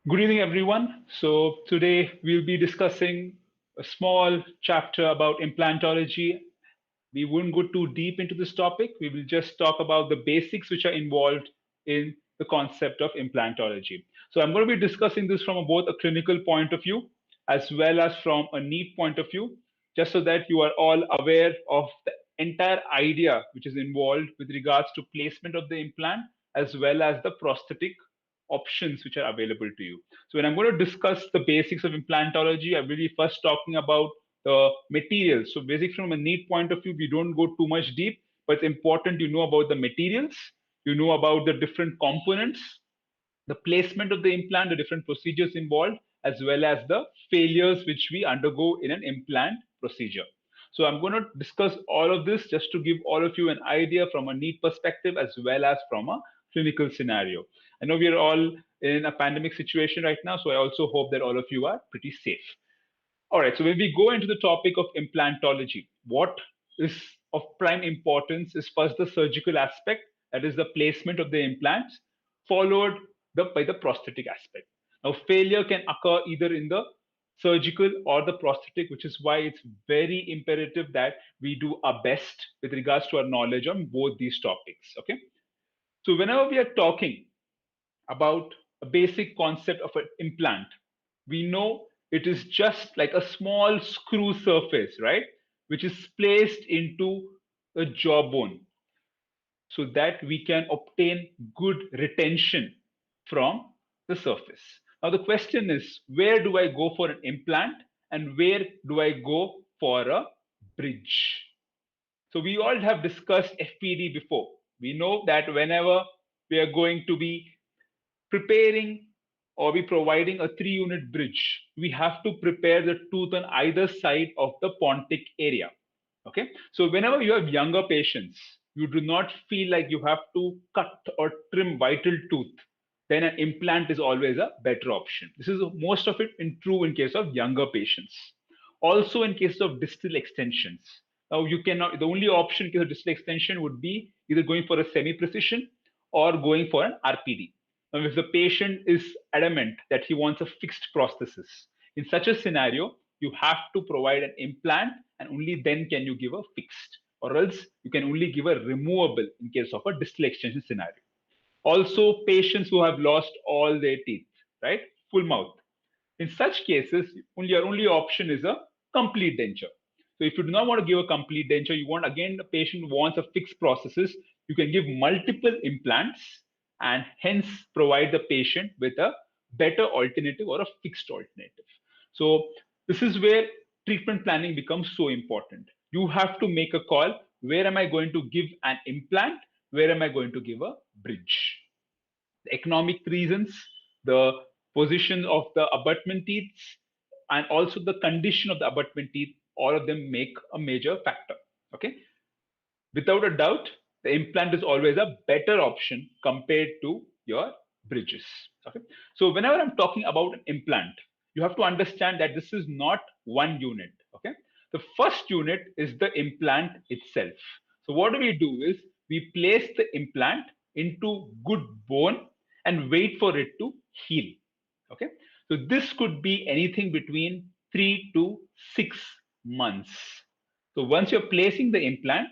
Good evening, everyone. So today we'll be discussing a small chapter about implantology. We won't go too deep into this topic. We will just talk about the basics which are involved in the concept of implantology. So I'm going to be discussing this from both a clinical point of view as well as from a Neet point of view, just so that you are all aware of the entire idea which is involved with regards to placement of the implant as well as the prosthetic options which are available to you. So when I'm going to discuss the basics of implantology, I'm really first talking about the materials. So basically from a Neet point of view, we don't go too much deep, but it's important you know about the materials, you know about the different components, the placement of the implant, the different procedures involved, as well as the failures which we undergo in an implant procedure. So I'm going to discuss all of this just to give all of you an idea from a Neet perspective as well as from a clinical scenario. I know we are all in a pandemic situation right now, so I also hope that all of you are pretty safe. All right, so when we go into the topic of implantology, what is of prime importance is first the surgical aspect, that is the placement of the implants, followed by the prosthetic aspect. Now, failure can occur either in the surgical or the prosthetic, which is why it's very imperative that we do our best with regards to our knowledge on both these topics. Okay, so whenever we are talking about a basic concept of an implant, we know it is just like a small screw surface, right? Which is placed into the jawbone so that we can obtain good retention from the surface. Now, the question is, where do I go for an implant and where do I go for a bridge? So, we all have discussed FPD before. We know that whenever we are going to be preparing or be providing a 3 unit bridge, we have to prepare the tooth on either side of the pontic area. Okay. So whenever you have younger patients, you do not feel like you have to cut or trim vital tooth, then an implant is always a better option. This is most of it true in case of younger patients. Also in case of distal extensions. Now you cannot, the only option in case of distal extension would be either going for a semi-precision or going for an RPD. Now, if the patient is adamant that he wants a fixed prosthesis, in such a scenario, you have to provide an implant and only then can you give a fixed, or else you can only give a removable in case of a distal extension scenario. Also, patients who have lost all their teeth, right? Full mouth. In such cases, your only option is a complete denture. So if you do not want to give a complete denture, you want again the patient wants a fixed prosthesis, you can give multiple implants and hence provide the patient with a better alternative or a fixed alternative. So this is where treatment planning becomes so important. You have to make a call, where am I going to give an implant? Where am I going to give a bridge? The economic reasons, the position of the abutment teeth, and also the condition of the abutment teeth, all of them make a major factor. Okay. Without a doubt, the implant is always a better option compared to your bridges. Okay. So whenever I'm talking about an implant, you have to understand that this is not one unit. Okay. The first unit is the implant itself. So what do is we place the implant into good bone and wait for it to heal. Okay. So this could be anything between 3 to 6 months. So once you're placing the implant,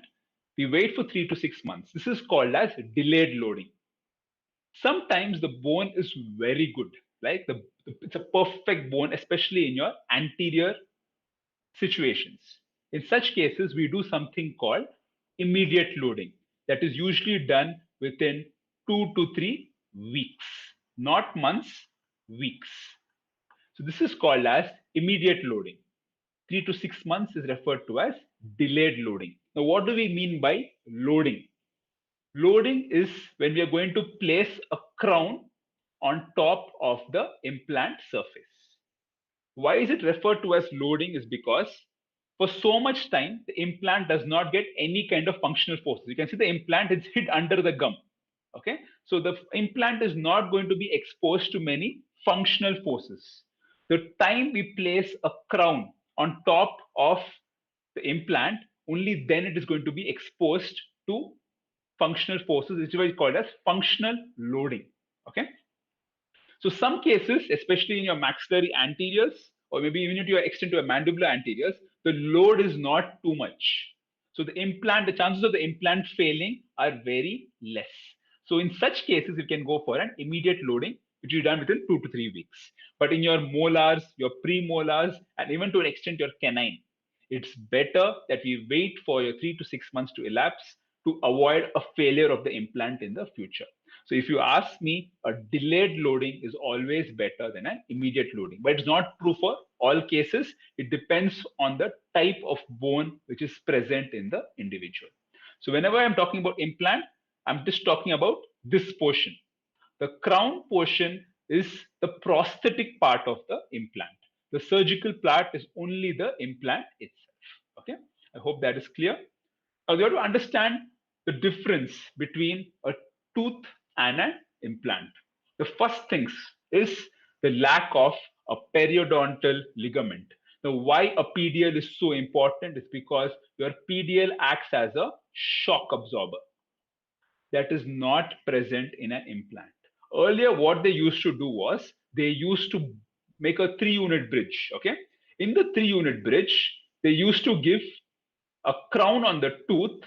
we wait for 3 to 6 months. This is called as delayed loading. Sometimes the bone is very good, like it's a perfect bone, especially in your anterior situations. In such cases, we do something called immediate loading. That is usually done within 2 to 3 weeks, not months, weeks. So this is called as immediate loading. 3 to 6 months is referred to as delayed loading. Now, what do we mean by loading? Loading is when we are going to place a crown on top of the implant surface. Why is it referred to as loading is because for so much time, the implant does not get any kind of functional forces. You can see the implant is hid under the gum. Okay. So the implant is not going to be exposed to many functional forces. The time we place a crown on top of the implant, only then it is going to be exposed to functional forces, which is what is called as functional loading. Okay. So some cases, especially in your maxillary anteriors, or maybe even to your extent to your mandibular anteriors, the load is not too much. So the chances of the implant failing are very less. So in such cases, you can go for an immediate loading, which is done within 2 to 3 weeks. But in your molars, your premolars, and even to an extent your canine, it's better that we wait for your 3 to 6 months to elapse to avoid a failure of the implant in the future. So if you ask me, a delayed loading is always better than an immediate loading. But it's not true for all cases. It depends on the type of bone which is present in the individual. So whenever I'm talking about implant, I'm just talking about this portion. The crown portion is the prosthetic part of the implant. The surgical part is only the implant itself. Okay, I hope that is clear. Now, you have to understand the difference between a tooth and an implant. The first things is the lack of a periodontal ligament. Now, why a PDL is so important is because your PDL acts as a shock absorber that is not present in an implant. Earlier, what they used to do was they used to make a 3 unit bridge. Okay. In the 3 unit bridge, they used to give a crown on the tooth,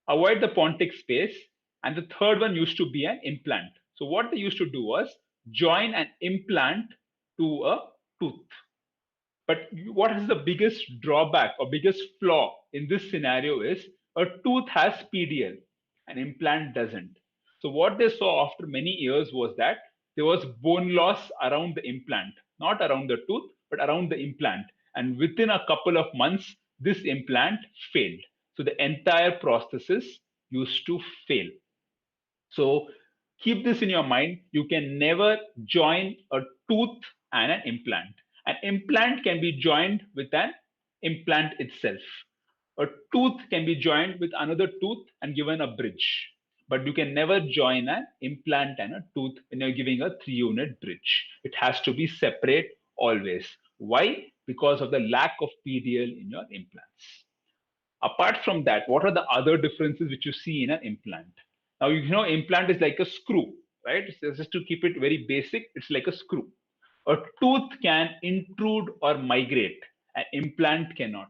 avoid the pontic space, and the third one used to be an implant. So, what they used to do was join an implant to a tooth. But what is the biggest drawback or biggest flaw in this scenario is a tooth has PDL, an implant doesn't. So what they saw after many years was that there was bone loss around the implant, not around the tooth, but around the implant. And within a couple of months, this implant failed. So the entire prosthesis used to fail. So keep this in your mind. You can never join a tooth and an implant. An implant can be joined with an implant itself. A tooth can be joined with another tooth and given a bridge. But you can never join an implant and a tooth when you're giving a 3 unit bridge. It has to be separate always. Why? Because of the lack of PDL in your implants. Apart from that, what are the other differences which you see in an implant? Now, you know, implant is like a screw, right? So just to keep it very basic, it's like a screw. A tooth can intrude or migrate, an implant cannot.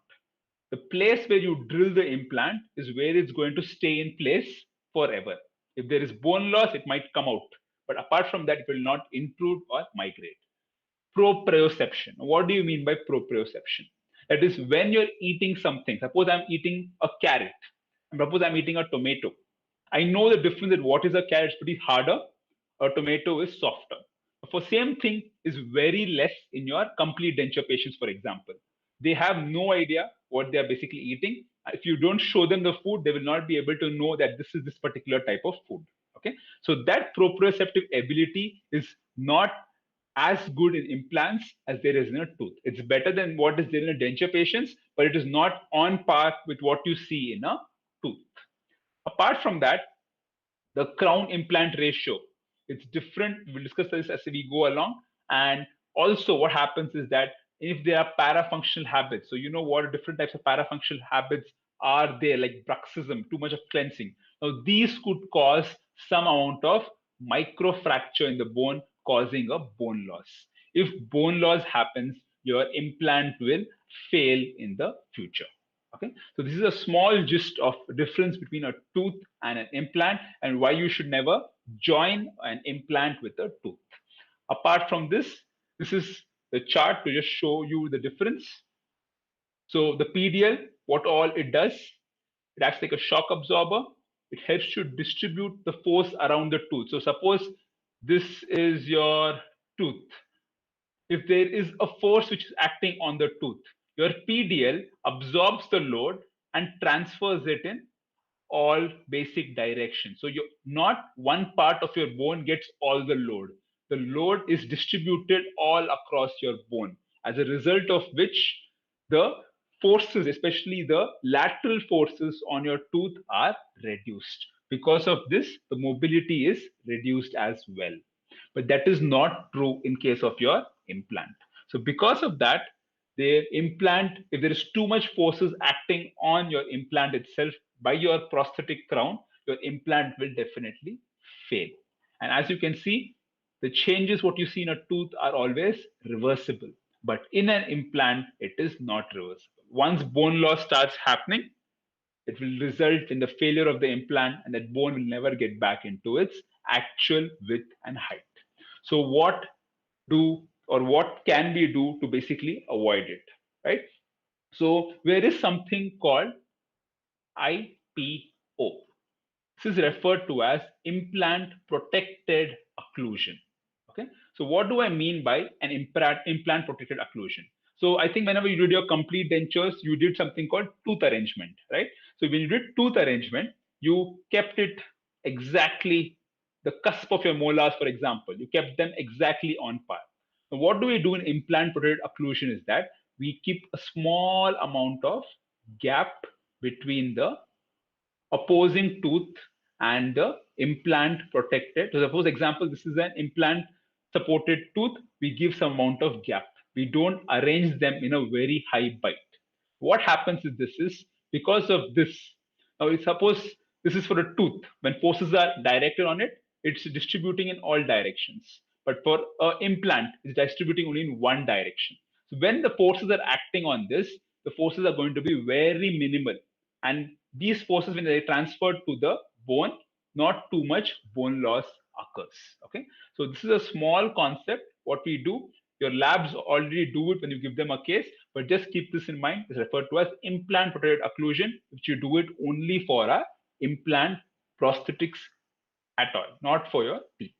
The place where you drill the implant is where it's going to stay in place forever. If there is bone loss, it might come out. But apart from that, it will not intrude or migrate. Proprioception. What do you mean by proprioception? That is when you're eating something. Suppose I'm eating a carrot, and suppose I'm eating a tomato. I know the difference that what is a carrot is pretty harder, a tomato is softer. For same thing is very less in your complete denture patients, for example. They have no idea what they are basically eating. If you don't show them the food, they will not be able to know that this is this particular type of food. Okay, so that proprioceptive ability is not as good in implants as there is in a tooth. It's better than what is there in a denture patients, but it is not on par with what you see in a tooth. Apart from that, the crown implant ratio, it's different. We'll discuss this as we go along. And also what happens is that if there are parafunctional habits, so you know what different types of parafunctional habits are there, like bruxism, too much of cleansing. Now these could cause some amount of microfracture in the bone, causing a bone loss. If bone loss happens, your implant will fail in the future. Okay, so this is a small gist of difference between a tooth and an implant and why you should never join an implant with a tooth. Apart from this, this is the chart to just show you the difference. So the PDL, what all it does, it acts like a shock absorber. It helps to distribute the force around the tooth. So suppose this is your tooth. If there is a force which is acting on the tooth, your PDL absorbs the load and transfers it in all basic directions. So you not one part of your bone gets all the load. The load is distributed all across your bone, as a result of which the forces, especially the lateral forces on your tooth, are reduced. Because of this, the mobility is reduced as well. But that is not true in case of your implant. So because of that, the implant, if there is too much forces acting on your implant itself by your prosthetic crown, your implant will definitely fail. And as you can see, The changes what you see in a tooth are always reversible. But in an implant, it is not reversible. Once bone loss starts happening, it will result in the failure of the implant, and that bone will never get back into its actual width and height. So what can we do to basically avoid it, right? So there is something called IPO. This is referred to as implant protected occlusion. Okay, so what do I mean by an implant protected occlusion? So I think whenever you did your complete dentures, you did something called tooth arrangement, right? So when you did tooth arrangement, you kept it exactly the cusp of your molars, for example. You kept them exactly on par. Now, what do we do in implant protected occlusion is that we keep a small amount of gap between the opposing tooth and the implant protected. So suppose example, this is an implant supported tooth, we give some amount of gap. We don't arrange them in a very high bite. What happens is this is because of this. Now suppose this is for a tooth. When forces are directed on it, it's distributing in all directions. But for an implant, it's distributing only in one direction. So when the forces are acting on this, the forces are going to be very minimal. And these forces, when they transfer to the bone, not too much bone loss occurs. Okay, so this is a small concept. What we do, your labs already do it when you give them a case, but just keep this in mind. It's referred to as implant protected occlusion, which you do it only for a implant prosthetics at all, not for your teeth.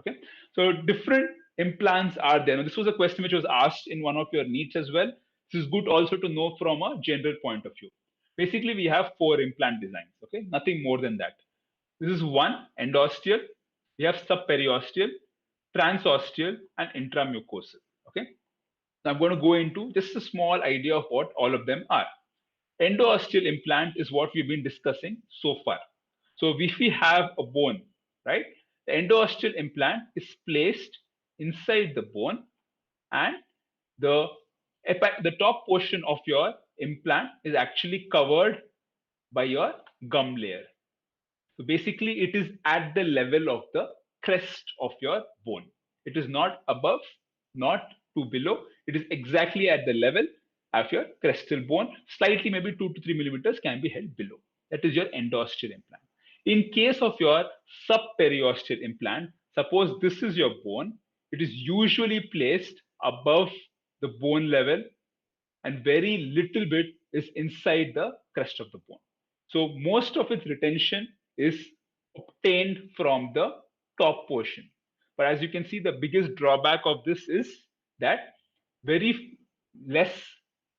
Okay, so different implants are there. Now, this was a question which was asked in one of your needs as well. This is good also to know from a general point of view. Basically, we have four implant designs. Okay, nothing more than that. This is one endosteal. We have subperiosteal, transosteal, and intramucosal. Okay, now I'm going to go into just a small idea of what all of them are. Endosteal implant is what we've been discussing so far. So if we have a bone, right, the endosteal implant is placed inside the bone, and the the top portion of your implant is actually covered by your gum layer. So basically, it is at the level of the crest of your bone. It is not above, not too below. It is exactly at the level of your crestal bone. Slightly, maybe 2 to 3 millimeters can be held below. That is your endosteal implant. In case of your subperiosteal implant, suppose this is your bone, it is usually placed above the bone level, and very little bit is inside the crest of the bone. So most of its retention is obtained from the top portion. But as you can see, the biggest drawback of this is that very less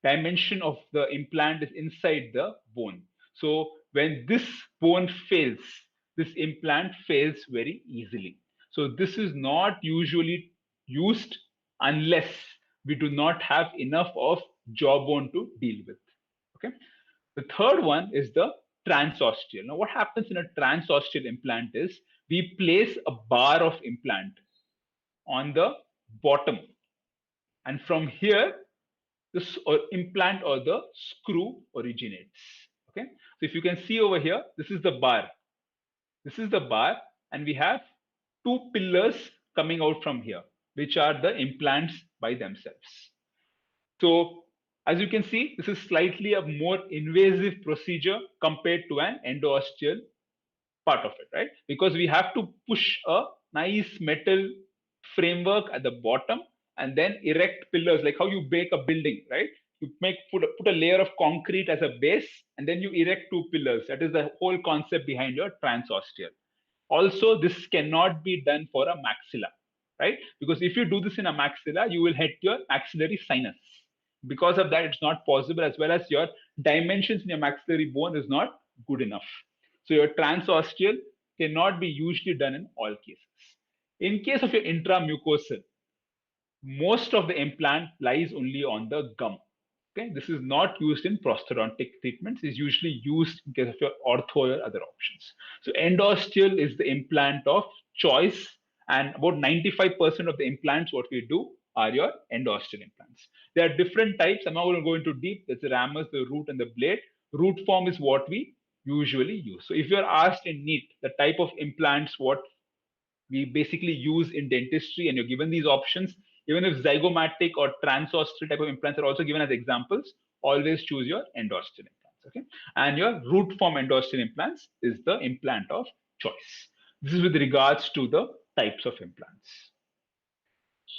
dimension of the implant is inside the bone. So when this bone fails, this implant fails very easily. So this is not usually used unless we do not have enough of jawbone to deal with. Okay. The third one is the transosteal. Now, what happens in a transosteal implant is we place a bar of implant on the bottom, and from here, this implant or the screw originates. Okay. So if you can see over here, this is the bar. This is the bar, and we have two pillars coming out from here, which are the implants by themselves. So as you can see, this is slightly a more invasive procedure compared to an endosteal part of it, right? Because we have to push a nice metal framework at the bottom and then erect pillars, like how you bake a building, right? You put a layer of concrete as a base, and then you erect two pillars. That is the whole concept behind your transosteal. Also, this cannot be done for a maxilla, right? Because if you do this in a maxilla, you will hit your maxillary sinus. Because of that, it's not possible, as well as your dimensions in your maxillary bone is not good enough. So your transosteal cannot be usually done in all cases. In case of your intramucosal, most of the implant lies only on the gum. Okay, this is not used in prosthodontic treatments. It's usually used in case of your ortho or other options. So endosteal is the implant of choice, and about 95% of the implants what we do are your endosteal implants. There are different types. I'm not going to go into deep. There's the ramus, the root, and the blade. Root form is what we usually use. So if you're asked in Neet the type of implants what we basically use in dentistry, and you're given these options. Even if zygomatic or transosteal type of implants are also given as examples, always choose your endosteal implants. Okay, and your root form endosteal implants is the implant of choice. This is with regards to the types of implants.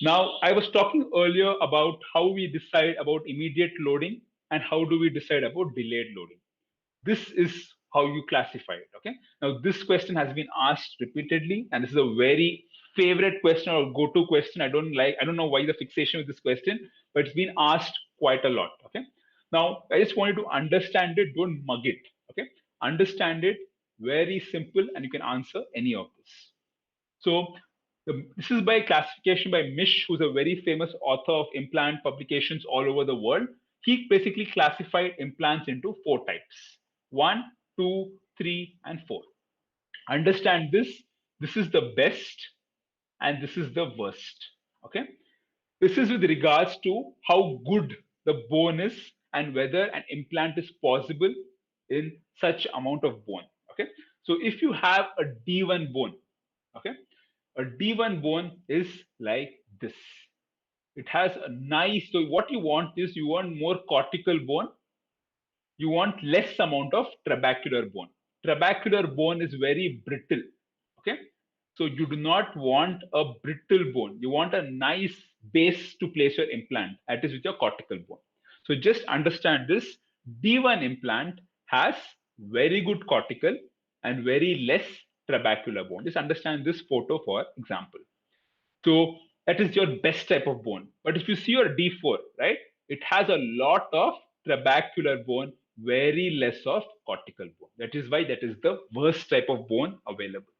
Now, I was talking earlier about how we decide about immediate loading and how do we decide about delayed loading. This is how you classify it. Okay. Now, this question has been asked repeatedly, and this is a very favorite question or go-to question. I don't know why the fixation with this question, but it's been asked quite a lot. Okay. Now, I just want you to understand it, don't mug it. Okay. Understand it, very simple, and you can answer any of this. So this is by classification by Mish, who's a very famous author of implant publications all over the world. He basically classified implants into 4 types: 1, 2, 3, and 4. Understand this. This is the best and this is the worst. Okay. This is with regards to how good the bone is and whether an implant is possible in such amount of bone. Okay. So if you have a D1 bone, okay, a D1 bone is like this. It has a nice, so what you want is you want more cortical bone. You want less amount of trabecular bone. Trabecular bone is very brittle. Okay. So you do not want a brittle bone. You want a nice base to place your implant. That is with your cortical bone. So just understand this. D1 implant has very good cortical and very less trabecular bone. Just understand this photo for example. So that is your best type of bone. But if you see your D4, right, it has a lot of trabecular bone, very less of cortical bone. That is why that is the worst type of bone available.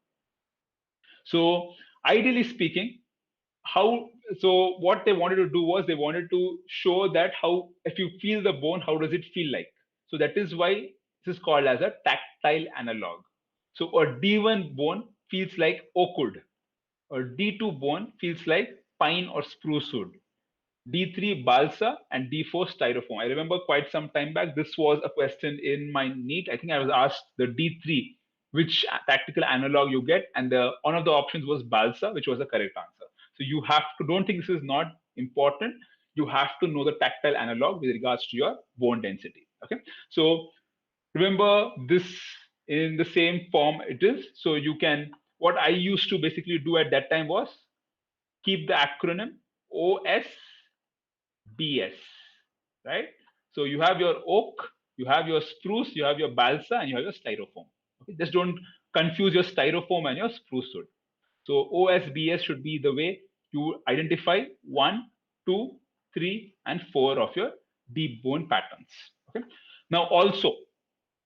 So ideally speaking, how so what they wanted to do was they wanted to show that how if you feel the bone, how does it feel like? So that is why this is called as a tactile analog. So a D1 bone feels like oak wood. A D2 bone feels like pine or spruce wood. D3 balsa and D4 styrofoam. I remember quite some time back, this was a question in my Neet. I think I was asked the D3, which tactical analog you get, and one of the options was balsa, which was the correct answer. So you have to, don't think this is not important. You have to know the tactile analog with regards to your bone density. Okay. So remember this in the same form it is. So you can, what I used to basically do at that time was keep the acronym OSBS, right? So you have your oak, you have your spruce, you have your balsa, and you have your styrofoam. Okay, just don't confuse your styrofoam and your spruce wood. So OSBS should be the way you identify 1, 2, 3, and 4 of your deep bone patterns. Okay. Now also,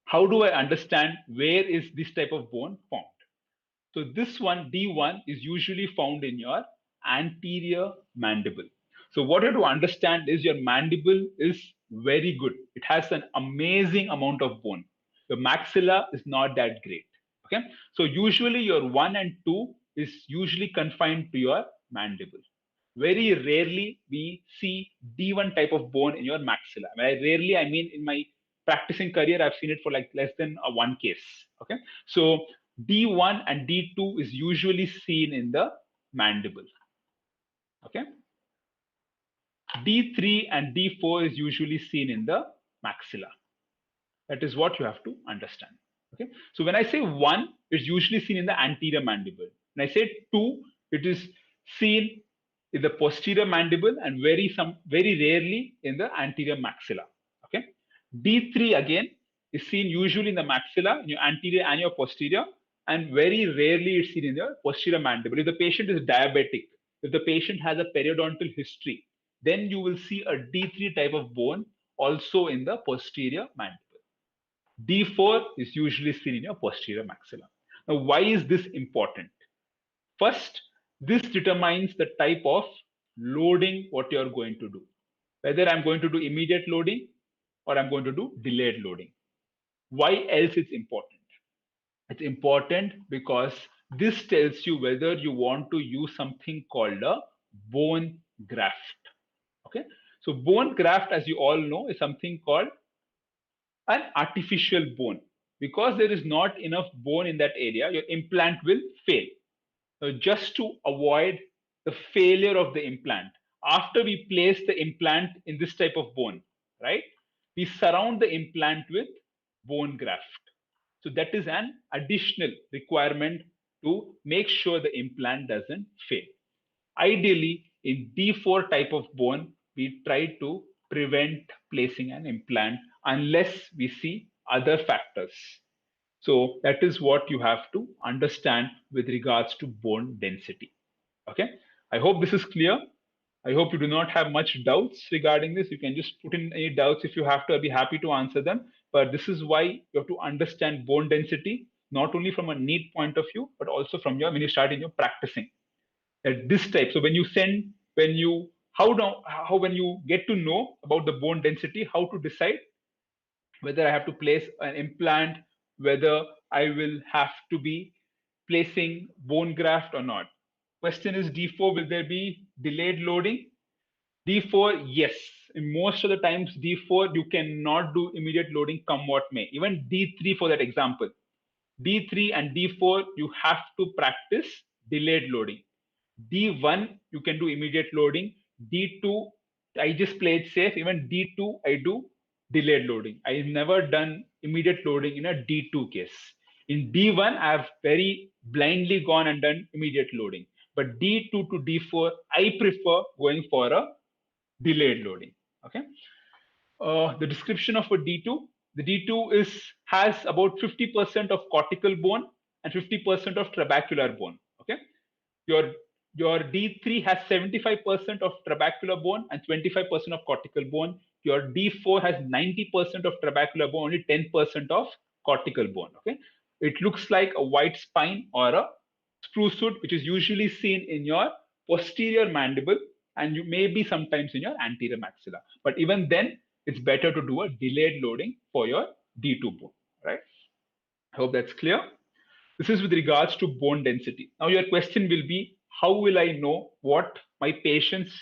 how do I understand where is this type of bone found? So this one, D1, is usually found in your anterior mandible. So what you have to understand is your mandible is very good. It has an amazing amount of bone. The maxilla is not that great. Okay. So usually your 1 and 2 is usually confined to your mandible. Very rarely we see D1 type of bone in your maxilla. By rarely, I mean in my practicing career, I've seen it for like less than one case. Okay. So D1 and D2 is usually seen in the mandible. Okay. D3 and D4 is usually seen in the maxilla. That is what you have to understand. Okay. So when I say 1, it's usually seen in the anterior mandible. When I say 2, it is seen in the posterior mandible and very rarely in the anterior maxilla. Okay. D3 again is seen usually in the maxilla, in your anterior and your posterior, and very rarely it's seen in your posterior mandible. If the patient is diabetic, if the patient has a periodontal history, then you will see a D3 type of bone also in the posterior mandible. D4 is usually seen in your posterior maxilla. Now, why is this important? First, this determines the type of loading what you're going to do. Whether I'm going to do immediate loading or I'm going to do delayed loading. Why else it's important? It's important because this tells you whether you want to use something called a bone graft. Okay. So bone graft, as you all know, is something called an artificial bone. Because there is not enough bone in that area, your implant will fail. just to avoid the failure of the implant. After we place the implant in this type of bone, right, we surround the implant with bone graft. So that is an additional requirement to make sure the implant doesn't fail. Ideally, in D4 type of bone, we try to prevent placing an implant unless we see other factors. So that is what you have to understand with regards to bone density. Okay. I hope this is clear. I hope you do not have much doubts regarding this. You can just put in any doubts if you have to. I'll be happy to answer them. But this is why you have to understand bone density, not only from a Neet point of view, but also from your when you start in your practicing at this type. So when you how when you get to know about the bone density, how to decide whether I have to place an implant, whether I will have to be placing bone graft or not. Question is D4, will there be delayed loading? D4, yes. In most of the times, D4, you cannot do immediate loading come what may. Even D3 for that example. D3 and D4, you have to practice delayed loading. D1, you can do immediate loading. D2, I just play it safe. Even D2, I do delayed loading. I have never done immediate loading in a D2 case. In D1, I have very blindly gone and done immediate loading. But D2 to D4, I prefer going for a delayed loading. Okay. The description of a D2. The D2 has about 50% of cortical bone and 50% of trabecular bone. Okay, your your D3 has 75% of trabecular bone and 25% of cortical bone. Your D4 has 90% of trabecular bone, only 10% of cortical bone. Okay, it looks like a white spine or a spruce root, which is usually seen in your posterior mandible and you may be sometimes in your anterior maxilla. But even then, it's better to do a delayed loading for your D2 bone, right? I hope that's clear. This is with regards to bone density. Now, your question will be, how will I know what my patient's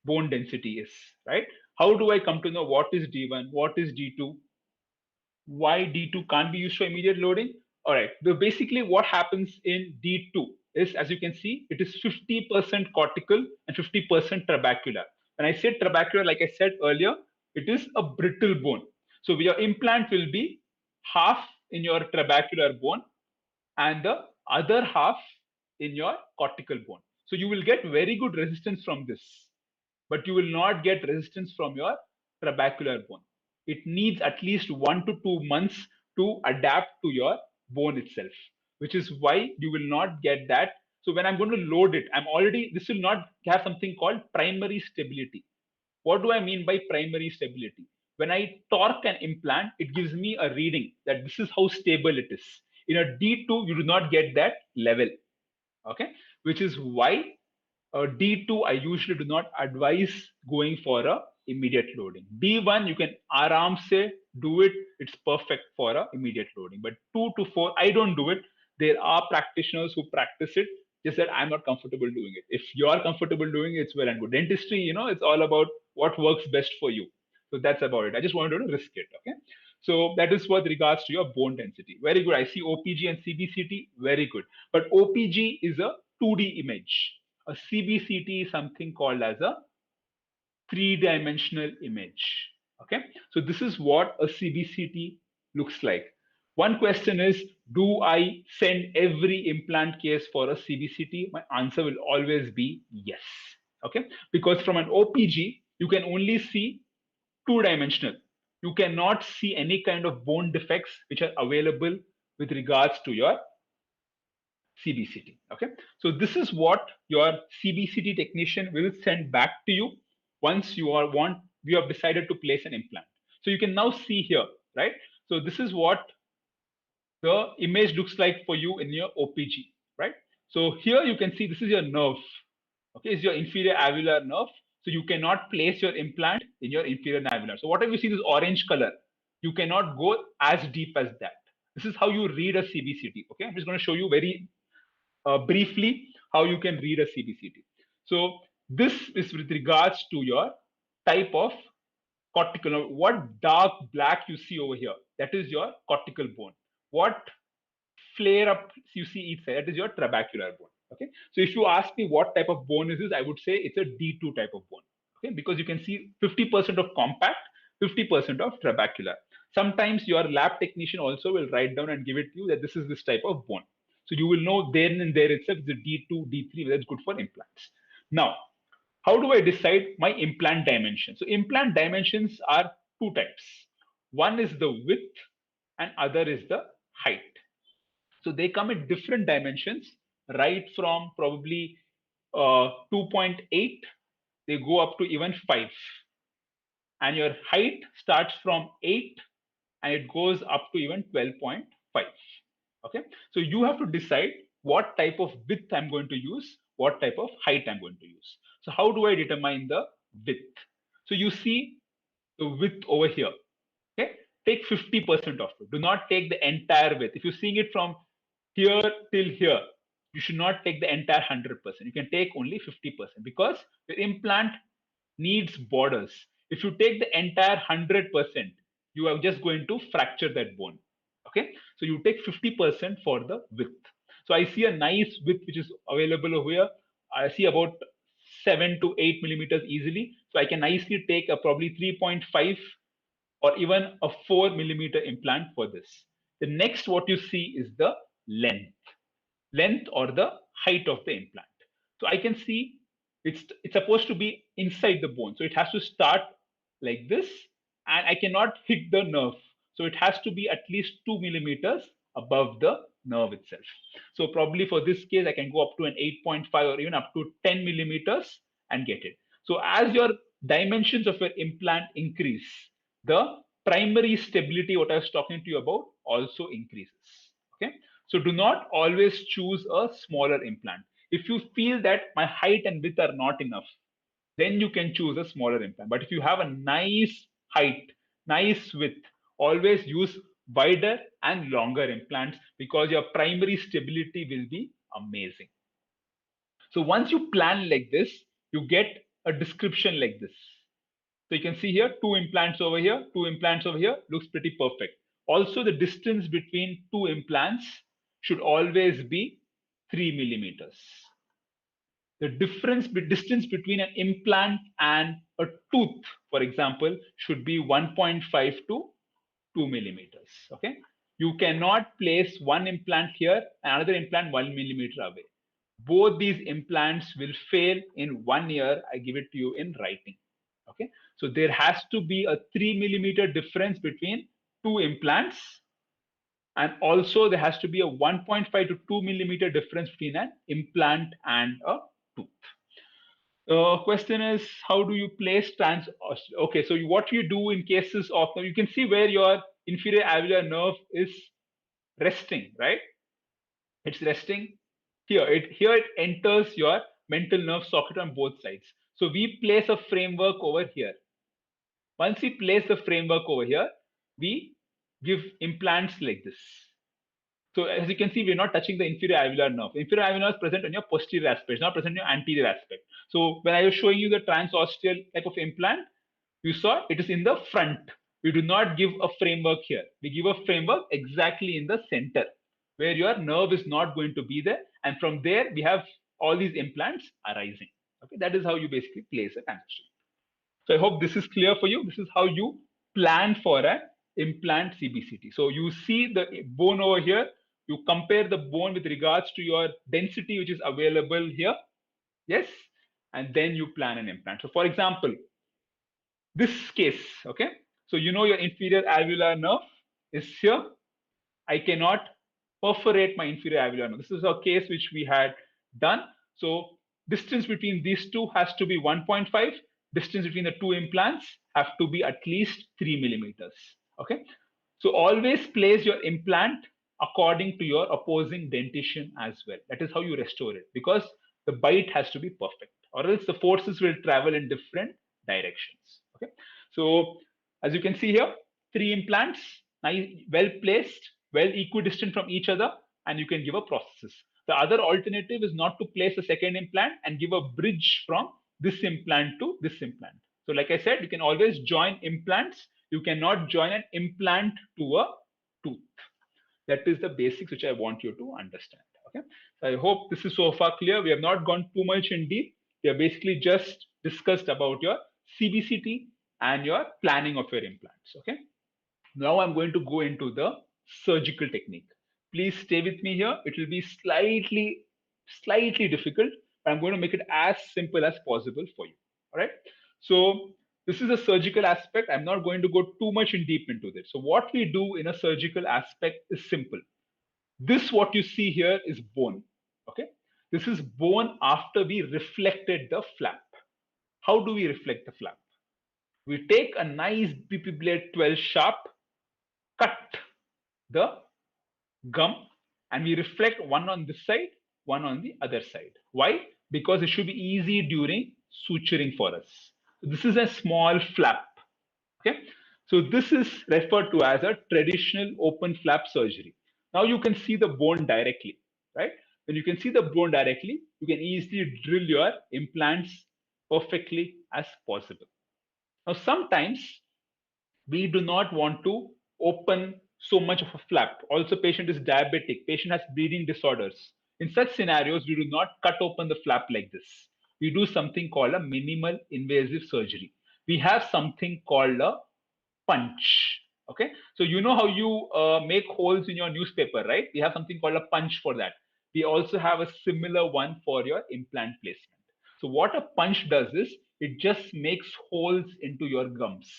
bone density is, right? How do I come to know what is D1, what is D2, why D2 can't be used for immediate loading? All right. So basically, what happens in D2 is, as you can see, it is 50% cortical and 50% trabecular. When I said trabecular, like I said earlier, it is a brittle bone. So your implant will be half in your trabecular bone and the other half in your cortical bone. So you will get very good resistance from this, but you will not get resistance from your trabecular bone. It needs at least 1 to 2 months to adapt to your bone itself, which is why you will not get that. So when I'm going to load it, this will not have something called primary stability. What do I mean by primary stability? When I torque an implant, it gives me a reading that this is how stable it is. In a D2, you do not get that level. Okay, which is why D2 I usually do not advise going for a immediate loading. D1 you can aram se do it, it's perfect for a immediate loading. But 2 to 4 I don't do it. There are practitioners who practice it, just that I'm not comfortable doing it. If you're comfortable doing it, it's well and good. Dentistry, it's all about what works best for you. So that's about it. I just wanted to risk it. Okay. So that is with regards to your bone density. Very good. I see OPG and CBCT. Very good. But OPG is a 2D image. A CBCT is something called as a three-dimensional image. Okay. So this is what a CBCT looks like. One question is, do I send every implant case for a CBCT? My answer will always be yes. Okay. Because from an OPG, you can only see two-dimensional. You cannot see any kind of bone defects which are available with regards to your CBCT. Okay, so this is what your CBCT technician will send back to you once you have decided to place an implant. So you can now see here, right? So this is what the image looks like for you in your OPG, right? So here you can see this is your nerve. Okay, is your inferior alveolar nerve. So you cannot place your implant in your inferior alveolar. So whatever you see this orange color, you cannot go as deep as that. This is how you read a CBCT. Okay, I'm just going to show you very briefly how you can read a CBCT. So this is with regards to your type of cortical. Now, what dark black you see over here, that is your cortical bone. What flare up you see each side, that is your trabecular bone. Okay, so if you ask me what type of bone is this, I would say it's a D2 type of bone. Okay, because you can see 50% of compact, 50% of trabecular. Sometimes your lab technician also will write down and give it to you that this is this type of bone. So you will know then and there itself the D2, D3, whether it's good for implants. Now, how do I decide my implant dimension? So implant dimensions are two types. One is the width and other is the height. So they come in different dimensions, right from probably 2.8, they go up to even 5. And your height starts from 8 and it goes up to even 12.5. Okay, so you have to decide what type of width I'm going to use, what type of height I'm going to use. So how do I determine the width? So you see the width over here. Okay, take 50% of it. Do not take the entire width. If you're seeing it from here till here, you should not take the entire 100%. You can take only 50% because your implant needs borders. If you take the entire 100%, you are just going to fracture that bone. Okay, so you take 50% for the width. So I see a nice width which is available over here. I see about 7 to 8 millimeters easily. So I can nicely take a probably 3.5 or even a 4 millimeter implant for this. The next what you see is the length or the height of the implant. So I can see it's supposed to be inside the bone. So it has to start like this, and I cannot hit the nerve. So it has to be at least 2 millimeters above the nerve itself. So probably for this case, I can go up to an 8.5 or even up to 10 millimeters and get it. So as your dimensions of your implant increase, the primary stability, what I was talking to you about, also increases. Okay, so do not always choose a smaller implant. If you feel that my height and width are not enough, then you can choose a smaller implant. But if you have a nice height, nice width, always use wider and longer implants because your primary stability will be amazing. So once you plan like this, you get a description like this. So you can see here, two implants over here, two implants over here, looks pretty perfect. Also, the distance between two implants should always be 3 millimeters. The distance between an implant and a tooth, for example, should be 1.5 to 2 millimeters. Okay, you cannot place one implant here and another implant 1 millimeter away. Both these implants will fail in 1 year. I give it to you in writing. Okay, so there has to be a 3 millimeter difference between two implants, and also there has to be a 1.5 to 2 millimeter difference between an implant and a tooth. Question is, how do you place okay, so what you do in cases of, you can see where your inferior alveolar nerve is resting, right? It's resting here. It enters your mental nerve socket on both sides. So we place a framework over here. Once we place the framework over here, we give implants like this. So as you can see, we're not touching the inferior alveolar nerve. Inferior alveolar nerve is present on your posterior aspect, it's not present in your anterior aspect. So when I was showing you the transosteal type of implant, you saw it is in the front. We do not give a framework here. We give a framework exactly in the center, where your nerve is not going to be there. And from there, we have all these implants arising. Okay, that is how you basically place a transition. So I hope this is clear for you. This is how you plan for an implant CBCT. So you see the bone over here. You compare the bone with regards to your density, which is available here. Yes. And then you plan an implant. So for example, this case, okay. So you know your inferior alveolar nerve is here. I cannot perforate my inferior alveolar nerve. This is a case which we had done. So distance between these two has to be 1.5. Distance between the two implants have to be at least 3 millimeters. Okay. So always place your implant according to your opposing dentition as well. That is how you restore it, because the bite has to be perfect, or else the forces will travel in different directions. Okay. So as you can see here, 3 implants, well placed, well equidistant from each other, and you can give a prosthesis. The other alternative is not to place a second implant and give a bridge from this implant to this implant. So like I said, you can always join implants. You cannot join an implant to a tooth. That is the basics which I want you to understand. Okay, so I hope this is so far clear. We have not gone too much in deep. We have basically just discussed about your CBCT and your planning of your implants. Okay, now I'm going to go into the surgical technique. Please stay with me here. It will be slightly difficult, but I'm going to make it as simple as possible for you. All right. So this is a surgical aspect. I'm not going to go too much in deep into this. So what we do in a surgical aspect is simple. This what you see here is bone. Okay. This is bone after we reflected the flap. How do we reflect the flap? We take a nice BP blade 12 sharp, cut the gum, and we reflect one on this side, one on the other side. Why? Because it should be easy during suturing for us. So this is a small flap. Okay. So this is referred to as a traditional open flap surgery. Now you can see the bone directly, right? When you can see the bone directly, you can easily drill your implants perfectly as possible. Now sometimes we do not want to open so much of a flap. Also, patient is diabetic, patient has bleeding disorders. In such scenarios, we do not cut open the flap like this. We do something called a minimal invasive surgery. We have something called a punch. Okay, so you know how you make holes in your newspaper, right? We have something called a punch for that. We also have a similar one for your implant placement. So what a punch does is it just makes holes into your gums.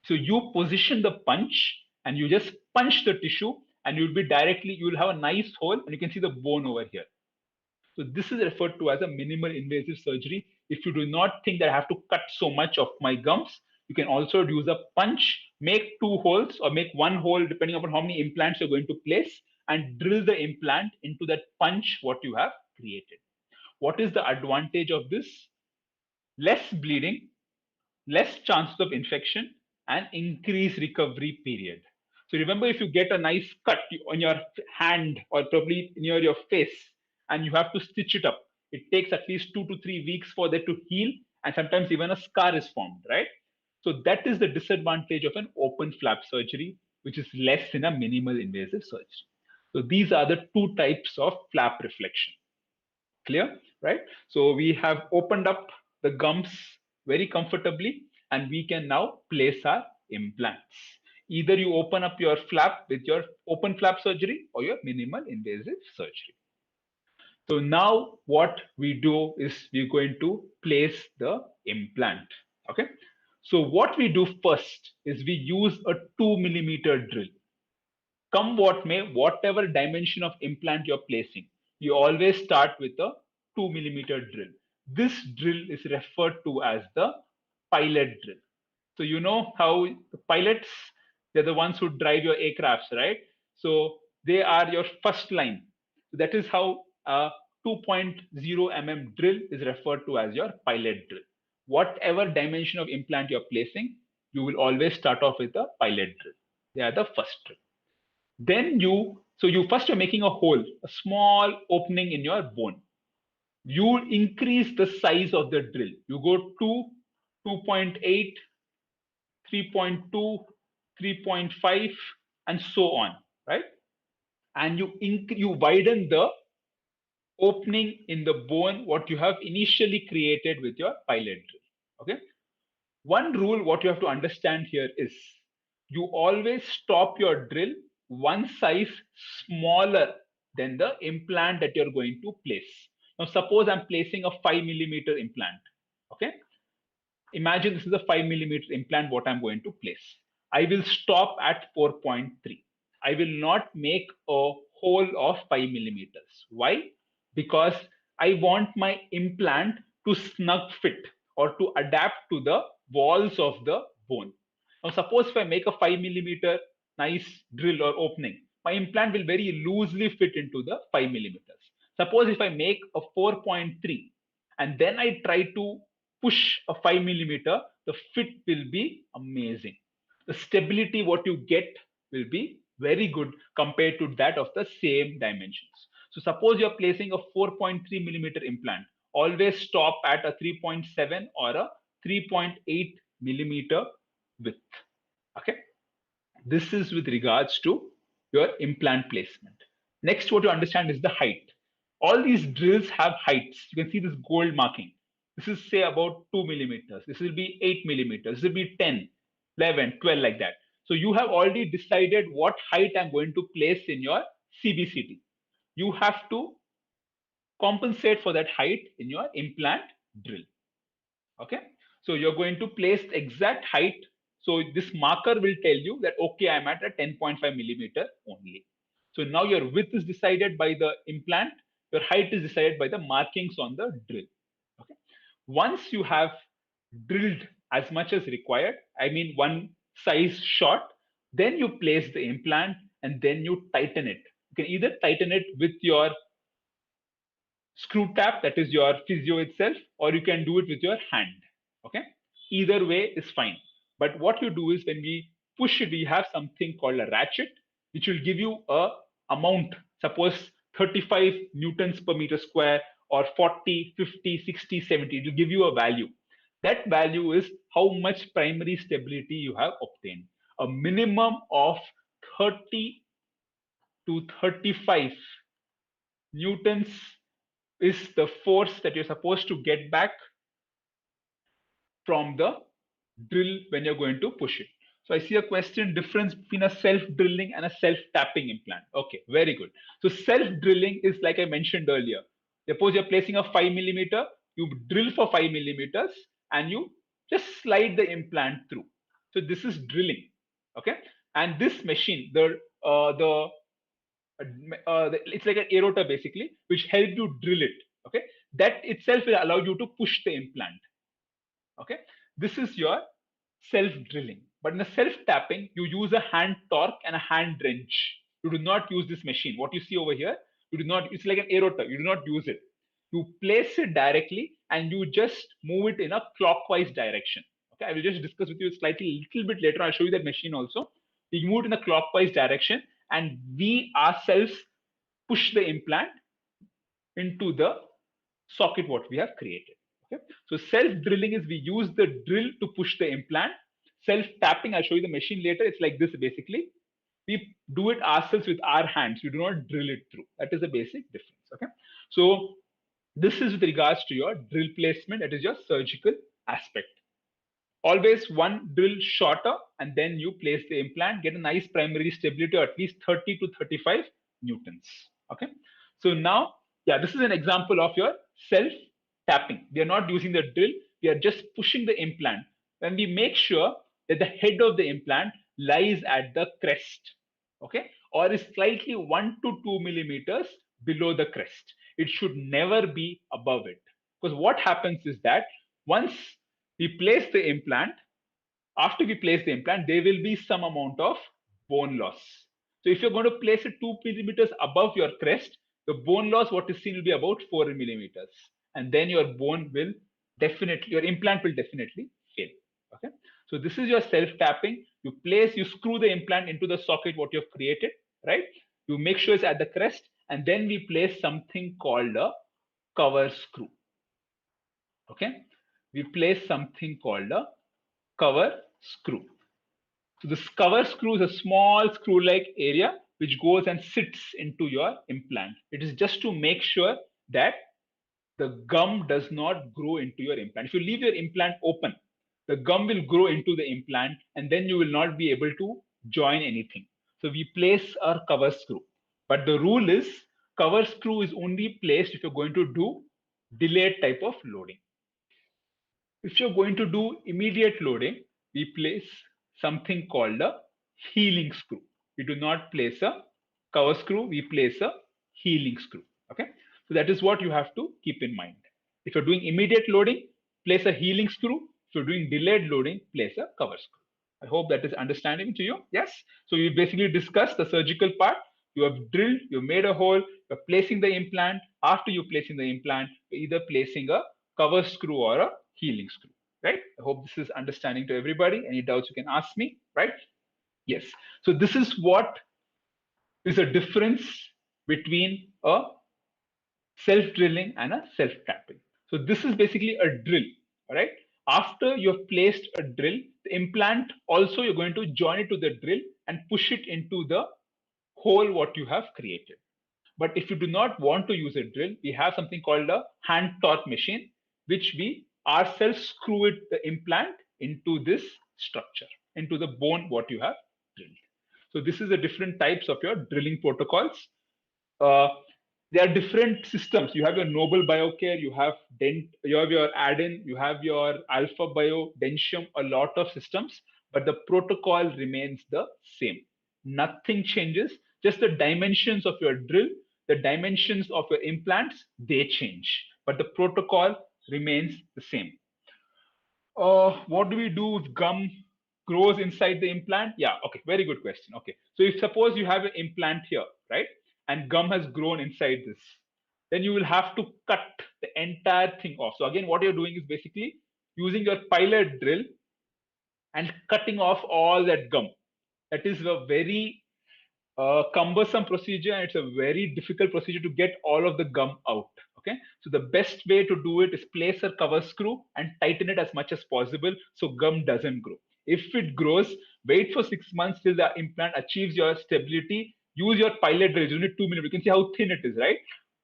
So you position the punch and you just punch the tissue and you will have a nice hole and you can see the bone over here. So this is referred to as a minimal invasive surgery. If you do not think that I have to cut so much of my gums, you can also use a punch, make two holes or make one hole depending upon how many implants you're going to place and drill the implant into that punch what you have created. What is the advantage of this? Less bleeding, less chances of infection, and increased recovery period. So remember, if you get a nice cut on your hand or probably near your face and you have to stitch it up, it takes at least 2 to 3 weeks for that to heal, and sometimes even a scar is formed, right? So that is the disadvantage of an open flap surgery, which is less in a minimal invasive surgery. So these are the two types of flap reflection. Clear, right? So we have opened up the gums very comfortably and we can now place our implants. Either you open up your flap with your open flap surgery or your minimal invasive surgery. So now what we do is we're going to place the implant. Okay. So what we do first is we use a 2 mm drill. Come what may, whatever dimension of implant you're placing, you always start with a 2 mm drill. This drill is referred to as the pilot drill. So you know how the pilots, they're the ones who drive your aircrafts, right? So they are your first line. So that is how a 2.0 mm drill is referred to as your pilot drill. Whatever dimension of implant you're placing, you will always start off with a pilot drill. They are the first drill. Then you first you're making a hole, a small opening in your bone. You increase the size of the drill. You go to 2.8, 3.2, 3.5, and so on, right? And you widen the opening in the bone what you have initially created with your pilot drill. Okay. One rule what you have to understand here is you always stop your drill one size smaller than the implant that you're going to place. Now, suppose I'm placing a 5 mm implant. Okay. Imagine this is a 5 mm implant what I'm going to place. I will stop at 4.3. I will not make a hole of 5 mm. Why? Because I want my implant to snug fit or to adapt to the walls of the bone. Now, suppose if I make a 5 mm nice drill or opening, my implant will very loosely fit into the 5 mm. Suppose if I make a 4.3 and then I try to push a 5 mm, the fit will be amazing. The stability what you get will be very good compared to that of the same dimensions. So suppose you're placing a 4.3 mm implant, always stop at a 3.7 or a 3.8 mm width. Okay. This is with regards to your implant placement. Next, what you understand is the height. All these drills have heights. You can see this gold marking. This is say about 2 millimeters. This will be 8 millimeters. This will be 10, 11, 12, like that. So you have already decided what height I'm going to place in your CBCT. You have to compensate for that height in your implant drill. Okay, so you're going to place the exact height. So this marker will tell you that, okay, I'm at a 10.5 millimeter only. So now your width is decided by the implant, your height is decided by the markings on the drill. Okay, once you have drilled as much as required, I mean one size short, then you place the implant and then you tighten it. You can either tighten it with your screw tap, that is your physio itself, or you can do it with your hand. Okay, either way is fine. But what you do is when we push it, we have something called a ratchet, which will give you a amount, suppose 35 newtons per meter square, or 40, 50, 60, 70. It will give you a value. That value is how much primary stability you have obtained. A minimum of 30 to 35 newtons is the force that you're supposed to get back from the drill when you're going to push it. So I see a question, difference between a self-drilling and a self-tapping implant. Okay, very good. So self-drilling is like I mentioned earlier. Suppose you're placing a 5 millimeter, you drill for 5 millimeters and you just slide the implant through. So this is drilling. Okay, and this machine, it's like an aerator basically, which helps you drill it. Okay, that itself will allow you to push the implant. Okay, this is your self drilling. But in the self tapping, you use a hand torque and a hand wrench. You do not use this machine. What you see over here, you do not. It's like an aerator. You do not use it. You place it directly and you just move it in a clockwise direction. Okay, I will just discuss with you slightly little bit later. I'll show you that machine also. We move it in a clockwise direction and we ourselves push the implant into the socket what we have created. Okay, so self drilling is we use the drill to push the implant. Self tapping, I'll show you the machine later. It's like this basically. We do it ourselves with our hands. We do not drill it through. That is the basic difference. Okay, so this is with regards to your drill placement. That is your surgical aspect. Always one drill shorter and then you place the implant, get a nice primary stability of at least 30 to 35 newtons. Okay, so now, yeah, this is an example of your self tapping. We are not using the drill, we are just pushing the implant. When we make sure that the head of the implant lies at the crest, okay, or is slightly 1 to 2 millimeters below the crest. It should never be above it. Because what happens is that once we place the implant, after we place the implant, there will be some amount of bone loss. So if you're going to place it 2 millimeters above your crest, the bone loss, what is seen, will be about 4 millimeters. And then your bone will definitely, your implant will definitely fail. Okay. So this is your self-tapping. You place, you screw the implant into the socket what you have created, right? You make sure it's at the crest, and then we place something called a cover screw. Okay. We place something called a cover screw. So this cover screw is a small screw-like area which goes and sits into your implant. It is just to make sure that the gum does not grow into your implant. If you leave your implant open, the gum will grow into the implant and then you will not be able to join anything. So we place our cover screw. But the rule is cover screw is only placed if you're going to do delayed type of loading. If you're going to do immediate loading, we place something called a healing screw. We do not place a cover screw, we place a healing screw. Okay, so that is what you have to keep in mind. If you're doing immediate loading, place a healing screw. If you're doing delayed loading, place a cover screw. I hope that is understanding to you. Yes. So we basically discussed the surgical part. You have drilled, you made a hole, you're placing the implant. After you placing the implant, you're either placing a cover screw or a healing screw, right? I hope this is understanding to everybody. Any doubts you can ask me, right? Yes. So this is what is a difference between a self-drilling and a self-tapping. So this is basically a drill, all right? After you have placed a drill, the implant also you're going to join it to the drill and push it into the hole what you have created. But if you do not want to use a drill, we have something called a hand torque machine, which we ourselves screw the implant into this structure, into the bone what you have drilled. So this is the different types of your drilling protocols. Uh, there are different systems. You have your Noble Biocare, you have your Aden, you have your Alpha Bio, Dentium, a lot of systems, but the protocol remains the same. Nothing changes, just the dimensions of your drill, the dimensions of your implants, they change, but the protocol remains the same. What do we do if gum grows inside the implant? Yeah, okay, very good question. Okay, so if suppose you have an implant here, right, and gum has grown inside this, then you will have to cut the entire thing off. So again, what you're doing is basically using your pilot drill and cutting off all that gum. That is a very cumbersome procedure, and it's a very difficult procedure to get all of the gum out. Okay, so the best way to do it is place a cover screw and tighten it as much as possible so gum doesn't grow. If it grows, wait for 6 months till the implant achieves your stability. Use your pilot drill. You need 2 millimeters. You can see how thin it is, right?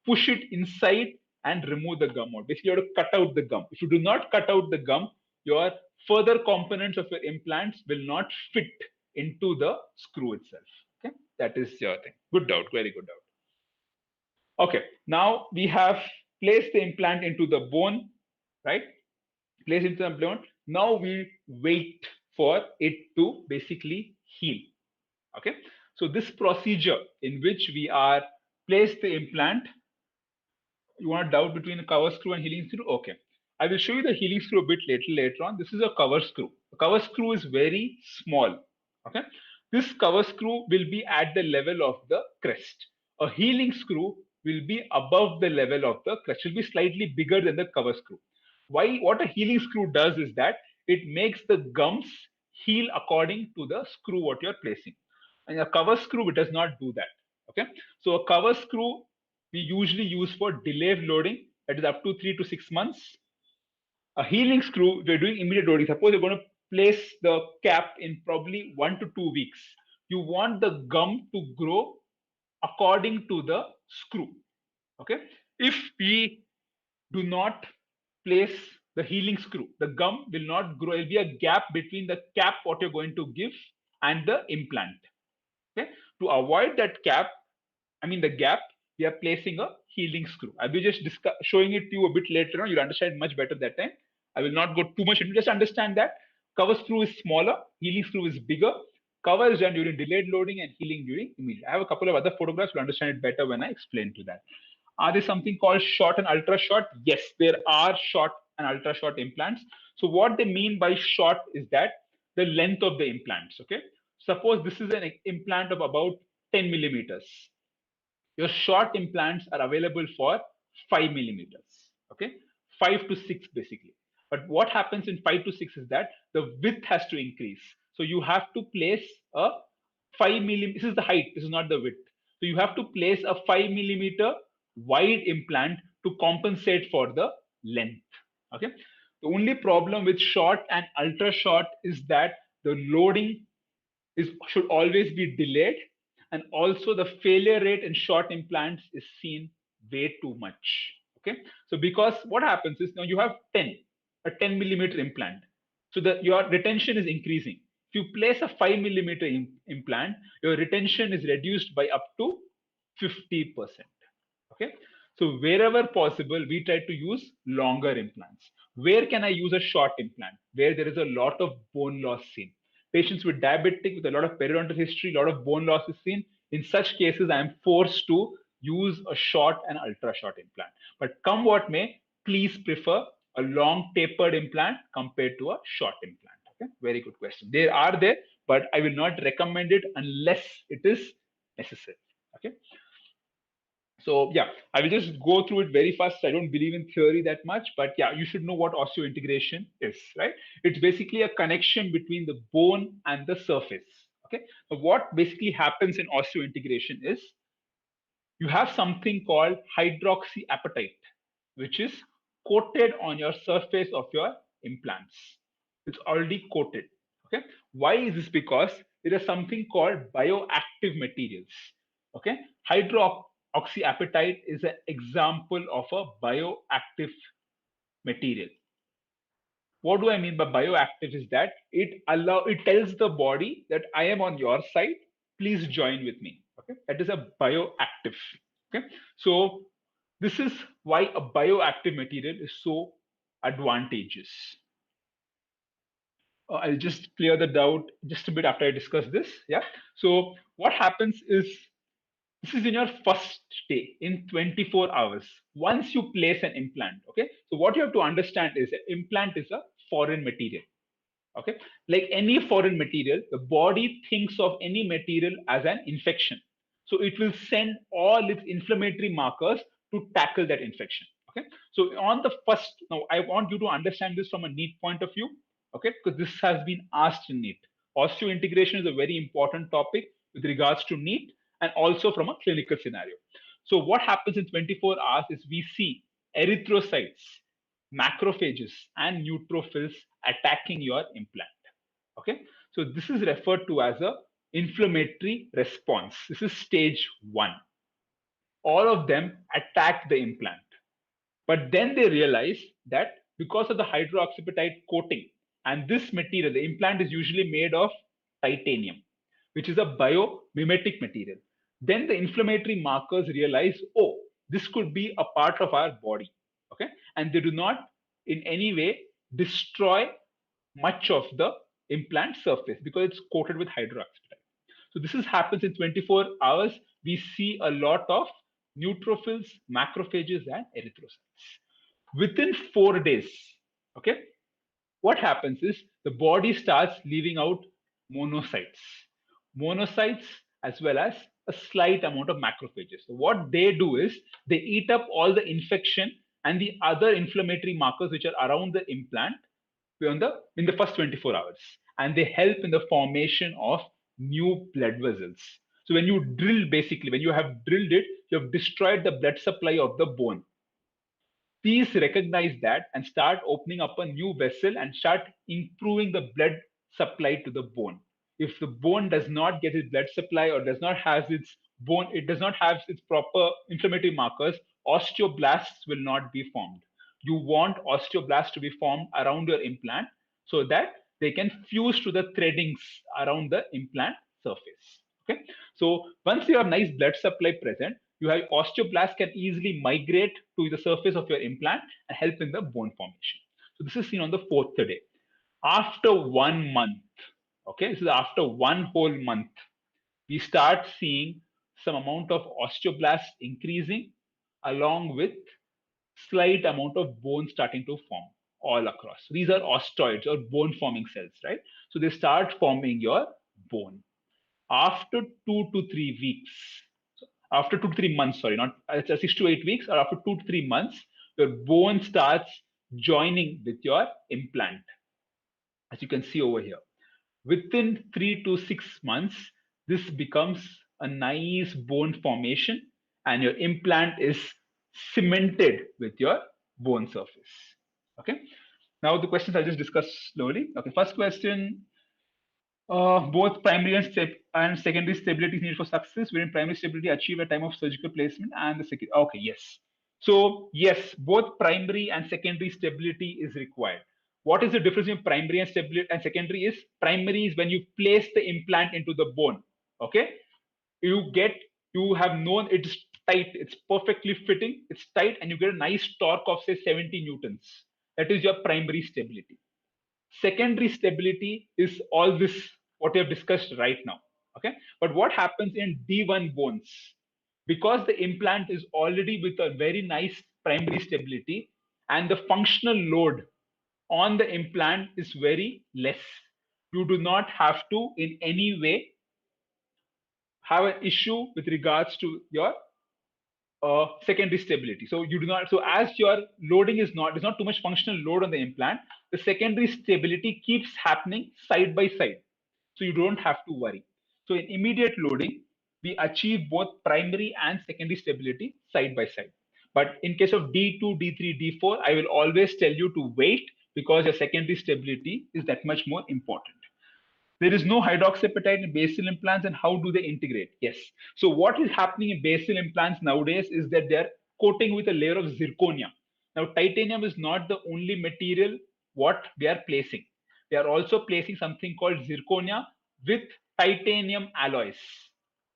Push it inside and remove the gum out. Basically, you have to cut out the gum. If you do not cut out the gum, your further components of your implants will not fit into the screw itself. Okay, that is your thing. Good doubt, very good doubt. Okay, now we have placed the implant into the bone, right? Place into the bone. Now we wait for it to basically heal. Okay, so this procedure in which we are place the implant, you want to doubt between a cover screw and healing screw? Okay. I will show you the healing screw a bit later on. This is a cover screw. The cover screw is very small. Okay. This cover screw will be at the level of the crest. A healing screw will be above the level of the crest. It will be slightly bigger than the cover screw. Why? What a healing screw does is that it makes the gums heal according to the screw what you're placing. And a cover screw, it does not do that. Okay. So a cover screw we usually use for delayed loading, that is up to 3 to 6 months. A healing screw, we're doing immediate loading. Suppose you're going to place the cap in probably 1 to 2 weeks. You want the gum to grow according to the screw. Okay. If we do not place the healing screw, the gum will not grow. There will be a gap between the cap what you're going to give and the implant. Okay. To avoid that the gap, we are placing a healing screw. I'll be just showing it to you a bit later on. You'll understand much better that time. I will not go too much into. Just understand that cover screw is smaller, healing screw is bigger. Cover is done during delayed loading and healing during immediate. I have a couple of other photographs to understand it better when I explain to that. Are there something called short and ultra short? Yes, there are short and ultra short implants. So what they mean by short is that the length of the implants. Okay, suppose this is an implant of about 10 millimeters. Your short implants are available for 5 millimeters. Okay, 5 to 6 basically. But what happens in 5 to 6 is that the width has to increase. So you have to place a 5 millimeter. This is the height. This is not the width. So you have to place a 5 millimeter wide implant to compensate for the length. Okay. The only problem with short and ultra short is that the loading should always be delayed, and also the failure rate in short implants is seen way too much. Okay, so because what happens is now you have a 10 millimeter implant, so that your retention is increasing. If you place a 5 millimeter implant, your retention is reduced by up to 50%. Okay, so wherever possible, we try to use longer implants. Where can I use a short implant? Where there is a lot of bone loss seen. Patients with diabetic with a lot of periodontal history, a lot of bone loss is seen. In such cases, I am forced to use a short and ultra short implant. But come what may, please prefer a long tapered implant compared to a short implant. Okay, very good question. They are there, but I will not recommend it unless it is necessary. Okay. So yeah, I will just go through it very fast. I don't believe in theory that much, but yeah, you should know what osseointegration is, right? It's basically a connection between the bone and the surface. Okay. But what basically happens in osseointegration is you have something called hydroxyapatite, which is coated on your surface of your implants. It's already coated. Okay. Why is this? Because there is something called bioactive materials. Okay. Oxyapatite is an example of a bioactive material. What do I mean by bioactive is that it tells the body that I am on your side, please join with me. Okay, that is a bioactive. Okay, so this is why a bioactive material is so advantageous. I'll just clear the doubt just a bit after I discuss this. Yeah, so what happens is this is in your first day in 24 hours once you place an implant. Okay, so what you have to understand is an implant is a foreign material. Okay, like any foreign material, the body thinks of any material as an infection, so it will send all its inflammatory markers to tackle that infection. Okay, so on the first, now I want you to understand this from a Neet point of view. Okay, because this has been asked in Neet. Osteointegration is a very important topic with regards to Neet and also from a clinical scenario. So what happens in 24 hours is we see erythrocytes, macrophages, and neutrophils attacking your implant. Okay, so this is referred to as a inflammatory response. This is stage 1. All of them attack the implant, but then they realize that because of the hydroxyapatite coating, and this material, the implant is usually made of titanium, which is a biomimetic material. Then the inflammatory markers realize, oh, this could be a part of our body. Okay, and they do not in any way destroy much of the implant surface because it's coated with hydroxyapatite. So this is happens in 24 hours. We see a lot of neutrophils, macrophages, and erythrocytes. Within 4 days, okay, what happens is the body starts leaving out monocytes, monocytes as well as a slight amount of macrophages. So what they do is they eat up all the infection and the other inflammatory markers which are around the implant in the first 24 hours, and they help in the formation of new blood vessels. So when you drill, basically when you have drilled it, you have destroyed the blood supply of the bone. Please recognize that and start opening up a new vessel and start improving the blood supply to the bone. If the bone does not get its blood supply or does not have its bone, it does not have its proper inflammatory markers, osteoblasts will not be formed. You want osteoblasts to be formed around your implant so that they can fuse to the threadings around the implant surface. Okay, so once you have nice blood supply present, you have osteoblasts can easily migrate to the surface of your implant and help in the bone formation. So this is seen on the 4th day. After 1 month, okay, this is after one whole month, we start seeing some amount of osteoblasts increasing along with slight amount of bone starting to form all across. So these are osteoids or bone forming cells, right? So they start forming your bone. After 2 to 3 weeks, after 2 to 3 months, sorry, not 6 to 8 weeks, or after 2 to 3 months, your bone starts joining with your implant, as you can see over here. Within 3 to 6 months, this becomes a nice bone formation, and your implant is cemented with your bone surface. Okay. Now the questions I'll just discuss slowly. Okay. First question: both primary and secondary stability is needed for success, wherein primary stability achieved at time of surgical placement and the second. Okay, yes. So yes, both primary and secondary stability is required. What is the difference between primary and stability and secondary is primary is when you place the implant into the bone. Okay, you have known it's tight, it's perfectly fitting, it's tight, and you get a nice torque of say 70 newtons. That is your primary stability. Secondary stability is all this what we have discussed right now. Okay, but what happens in D1 bones, because the implant is already with a very nice primary stability and the functional load on the implant is very less, you do not have to in any way have an issue with regards to your secondary stability. So you do not. So as your loading is not, there's not too much functional load on the implant. The secondary stability keeps happening side by side. So you don't have to worry. So in immediate loading, we achieve both primary and secondary stability side by side. But in case of D2, D3, D4, I will always tell you to wait because your secondary stability is that much more important. There is no hydroxyapatite in basal implants, and how do they integrate? Yes. So what is happening in basal implants nowadays is that they're coating with a layer of zirconia. Now, titanium is not the only material what they are placing. They are also placing something called zirconia with titanium alloys.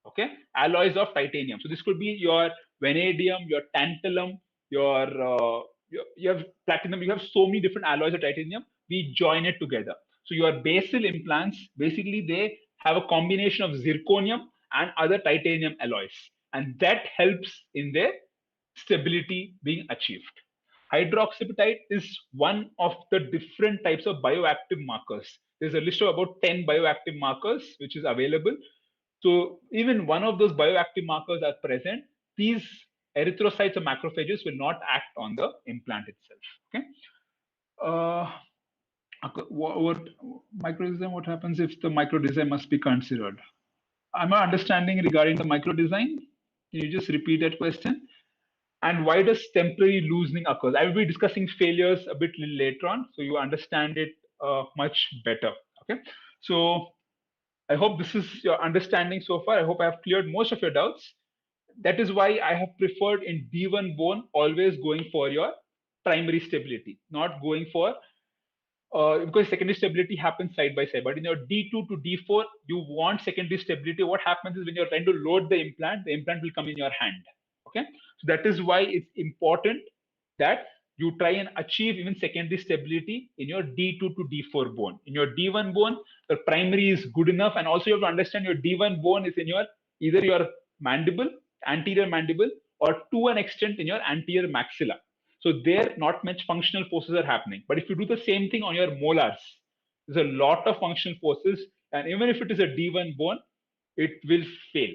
Okay, alloys of titanium. So this could be your vanadium, your tantalum, you have platinum. You have so many different alloys of titanium. We join it together. So your basal implants, basically, they have a combination of zirconium and other titanium alloys, and that helps in their stability being achieved. Hydroxyapatite is one of the different types of bioactive markers. There's a list of about 10 bioactive markers which is available. So even one of those bioactive markers are present, these erythrocytes or macrophages will not act on the implant itself. Okay. Uh, what microdesign? What happens if the microdesign must be considered? I'm not understanding regarding the microdesign. Can you just repeat that question? And why does temporary loosening occurs? I will be discussing failures a bit later on, so you understand it much better. Okay. So I hope this is your understanding so far. I hope I have cleared most of your doubts. That is why I have preferred in D1 bone always going for your primary stability, not going for because secondary stability happens side by side. But in your D2 to D4, you want secondary stability. What happens is when you're trying to load the implant will come in your hand. Okay, so that is why it's important that you try and achieve even secondary stability in your D2 to D4 bone. In your D1 bone, the primary is good enough, and also you have to understand your D1 bone is in your either your mandible, anterior mandible, or to an extent in your anterior maxilla. So there, not much functional forces are happening. But if you do the same thing on your molars, there's a lot of functional forces, and even if it is a D1 bone, it will fail.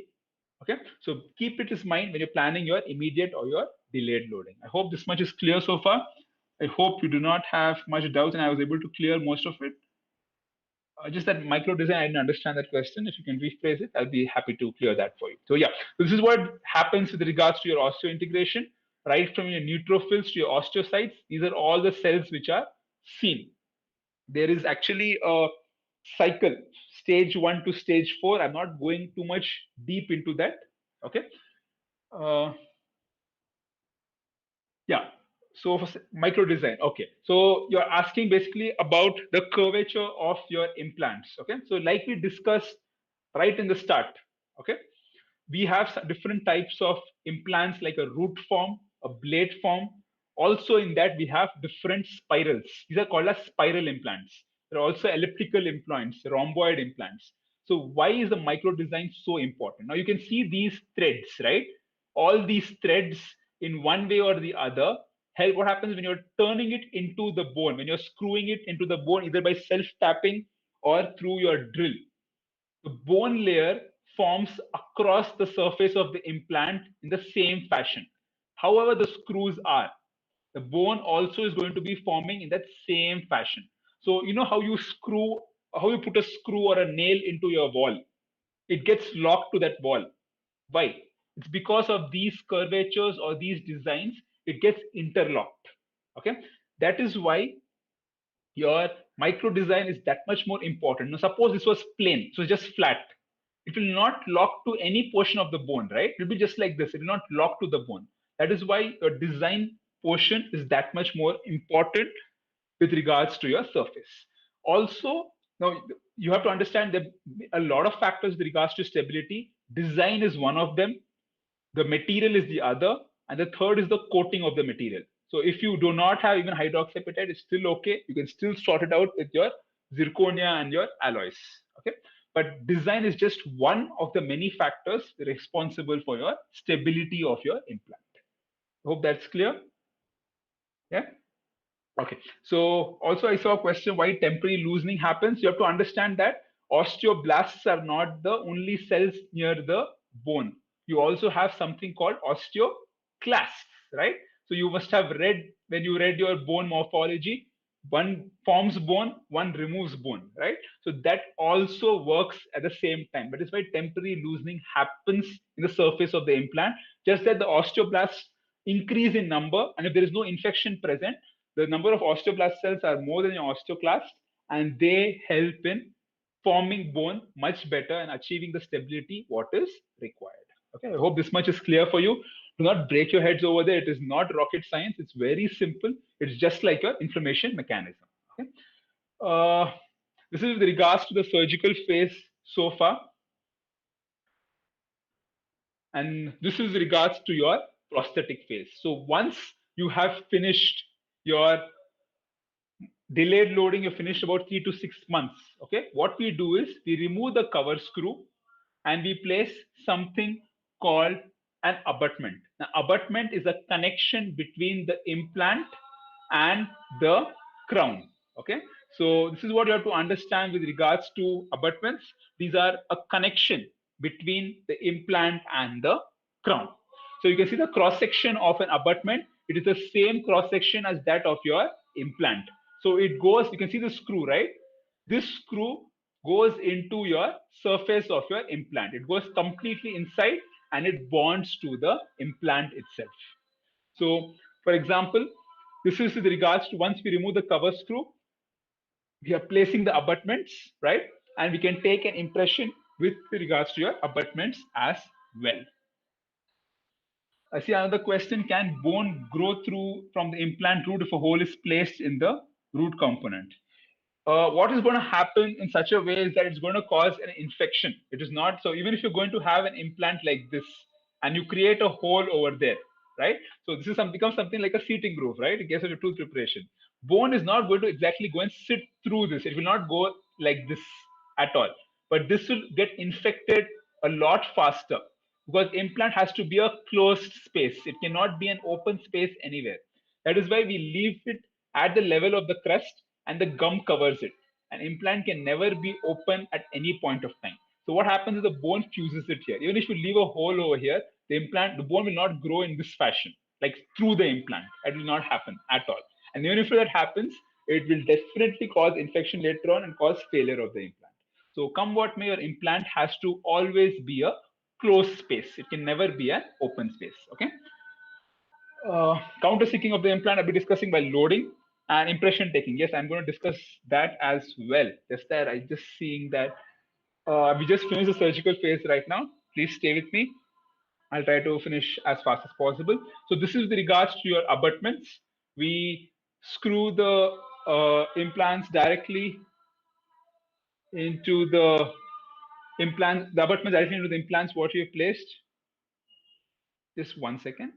Okay, so keep it in mind when you're planning your immediate or your delayed loading. I hope this much is clear so far. I hope you do not have much doubts, and I was able to clear most of it. Just that micro design, I didn't understand that question. If you can rephrase it, I'll be happy to clear that for you. So yeah, this is what happens with regards to your osteointegration, right from your neutrophils to your osteocytes. These are all the cells which are seen. There is actually a cycle, stage 1 to stage 4. I'm not going too much deep into that. Okay. Uh, yeah. So for micro design, okay. So you're asking basically about the curvature of your implants. Okay. So like we discussed right in the start, okay, we have different types of implants like a root form, a blade form. Also in that we have different spirals. These are called as spiral implants. There are also elliptical implants, rhomboid implants. So why is the micro design so important? Now you can see these threads, right? All these threads in one way or the other help. What happens when you're turning it into the bone, when you're screwing it into the bone, either by self tapping or through your drill, the bone layer forms across the surface of the implant in the same fashion. However, the screws are, the bone also is going to be forming in that same fashion. So, you know how you put a screw or a nail into your wall, it gets locked to that wall. Why? It's because of these curvatures or these designs, it gets interlocked. Okay. That is why your micro design is that much more important. Now, suppose this was plain, so just flat. It will not lock to any portion of the bone, right? It will be just like this. It will not lock to the bone. That is why your design portion is that much more important with regards to your surface. Also, now you have to understand that a lot of factors with regards to stability. Design is one of them, the material is the other, and the third is the coating of the material. So if you do not have even hydroxyapatite, it's still okay. You can still sort it out with your zirconia and your alloys. Okay, but design is just one of the many factors responsible for your stability of your implant. Hope that's clear. Yeah. Okay. So also I saw a question why temporary loosening happens. You have to understand that osteoblasts are not the only cells near the bone. You also have something called osteoclasts, right? So you must have read when you read your bone morphology, one forms bone, one removes bone, right? So that also works at the same time. But it's why temporary loosening happens in the surface of the implant, just that the osteoblasts increase in number, and if there is no infection present, the number of osteoblast cells are more than your osteoclast, and they help in forming bone much better and achieving the stability what is required. Okay, I hope this much is clear for you. Do not break your heads over there. It is not rocket science. It's very simple. It's just like your inflammation mechanism. Okay. This is with regards to the surgical phase so far. And this is regards to your prosthetic phase. So once you have finished your delayed loading, you finished about 3 to 6 months. Okay, what we do is we remove the cover screw and we place something called an abutment. Now, abutment is a connection between the implant and the crown. Okay, so this is what you have to understand with regards to abutments. These are a connection between the implant and the crown. So you can see the cross section of an abutment. It is the same cross section as that of your implant. So it goes, you can see the screw, right? This screw goes into your surface of your implant. It goes completely inside and it bonds to the implant itself. So, for example, this is with regards to once we remove the cover screw, we are placing the abutments, right? And we can take an impression with regards to your abutments as well. I see another question. Can bone grow through from the implant root if a hole is placed in the root component? What is going to happen in such a way is that it's going to cause an infection. It is not so. Even if you're going to have an implant like this and you create a hole over there, right? So this is becomes something like a seating groove, right? In case of your tooth preparation, bone is not going to exactly go and sit through this. It will not go like this at all. But this will get infected a lot faster because implant has to be a closed space. It cannot be an open space anywhere. That is why we leave it at the level of the crust and the gum covers it. An implant can never be open at any point of time. So what happens is the bone fuses it here. Even if you leave a hole over here, the bone will not grow in this fashion, like through the implant. It will not happen at all. And even if that happens, it will definitely cause infection later on and cause failure of the implant. So come what may, your implant has to always be a closed space. It can never be an open space. Okay. Counter seeking of the implant I'll be discussing by loading and impression taking. Yes, I'm going to discuss that as well. Just that I just seeing that we just finished the surgical phase right now. Please stay with me. I'll try to finish as fast as possible. So this is with regards to your abutments. We screw the implants directly into the implant, the abutments directly into the implants what you have placed. Just 1 second.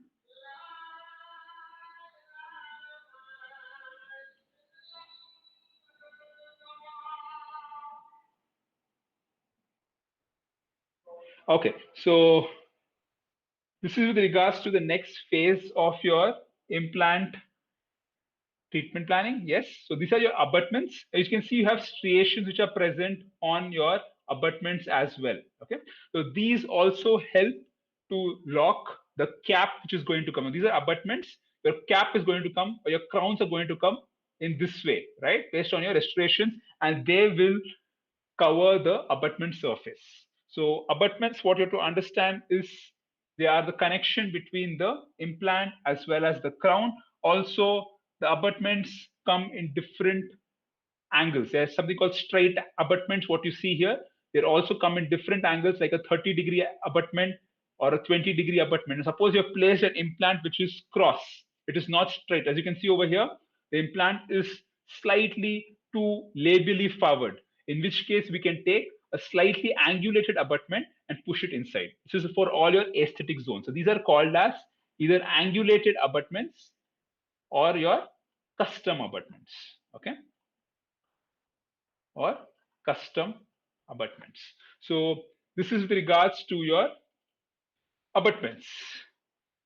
Okay, so this is with regards to the next phase of your implant treatment planning. Yes, so these are your abutments. As you can see, you have striations which are present on your abutments as well. Okay, so these also help to lock the cap which is going to come. These are abutments. Your cap is going to come, or your crowns are going to come in this way, right? Based on your restorations, and they will cover the abutment surface. So abutments, what you have to understand is they are the connection between the implant as well as the crown. Also, the abutments come in different angles. There's something called straight abutments, what you see here. They also come in different angles, like a 30-degree abutment or a 20-degree abutment. And suppose you have placed an implant which is cross. It is not straight. As you can see over here, the implant is slightly too labially forward, in which case we can take a slightly angulated abutment and push it inside. This is for all your aesthetic zones. So these are called as either angulated abutments or your custom abutments. Okay, or custom abutments. So this is with regards to your abutments.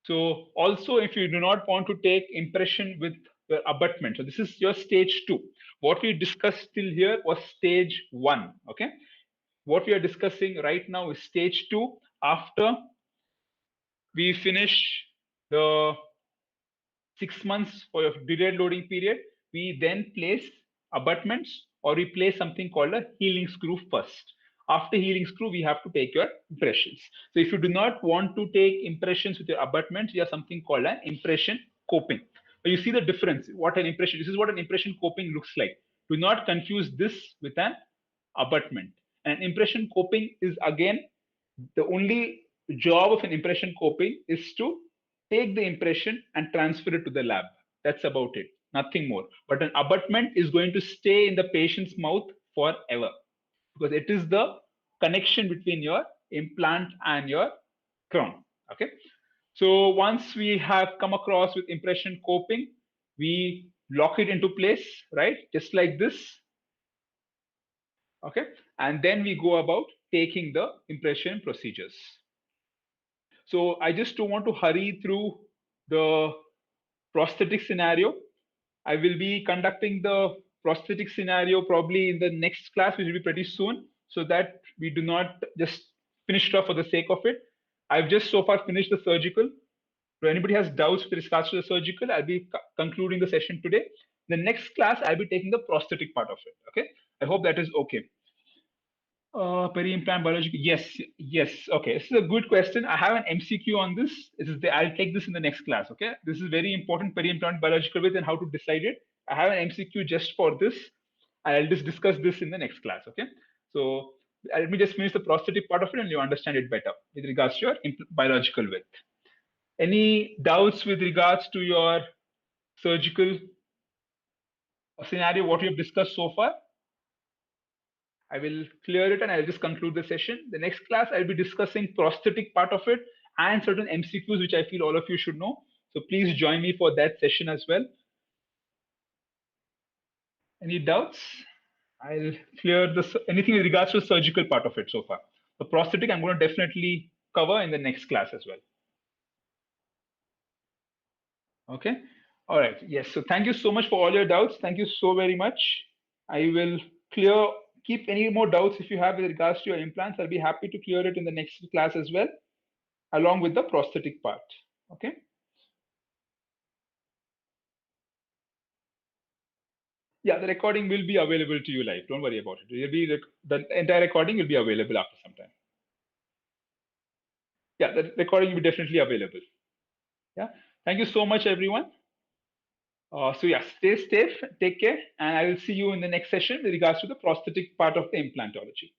So also, if you do not want to take impression with your abutment, so this is your stage 2. What we discussed till here was stage 1. Okay, what we are discussing right now is stage 2. After we finish the 6 months for your delayed loading period, we then place abutments or we place something called a healing screw first. After healing screw, we have to take your impressions. So if you do not want to take impressions with your abutments, you have something called an impression coping. But you see the difference. What an impression, this is what an impression coping looks like. Do not confuse this with an abutment. And impression coping is again the only job of an impression coping is to take the impression and transfer it to the lab. That's about it, nothing more. But an abutment is going to stay in the patient's mouth forever because it is the connection between your implant and your crown. Okay. So once we have come across with impression coping, we lock it into place, right? Just like this. Okay. And then we go about taking the impression procedures. So I just don't want to hurry through the prosthetic scenario. I will be conducting the prosthetic scenario probably in the next class, which will be pretty soon, so that we do not just finish it off for the sake of it. I've just so far finished the surgical. If anybody has doubts with regards to the surgical, I'll be concluding the session today. The next class, I'll be taking the prosthetic part of it. Okay. I hope that is okay. Peri-implant biological. Yes, yes. Okay, this is a good question. I have an MCQ on this. I'll take this in the next class. Okay, this is very important. Peri-implant biological width and how to decide it. I have an MCQ just for this. I'll just discuss this in the next class. Okay, so let me just finish the prosthetic part of it, and you understand it better with regards to your biological width. Any doubts with regards to your surgical scenario? What we have discussed so far? I will clear it and I'll just conclude the session. The next class, I'll be discussing prosthetic part of it and certain MCQs, which I feel all of you should know. So please join me for that session as well. Any doubts? I'll clear anything with regards to the surgical part of it so far. The prosthetic, I'm going to definitely cover in the next class as well. Okay. All right. Yes. So thank you so much for all your doubts. Thank you so very much. I will keep any more doubts if you have with regards to your implants. I'll be happy to clear it in the next class as well, along with the prosthetic part. Okay. Yeah, the recording will be available to you live. Don't worry about it. The entire recording will be available after some time. Yeah, the recording will be definitely available. Yeah. Thank you so much, everyone. So yeah, stay safe, take care, and I will see you in the next session with regards to the prosthetic part of the implantology.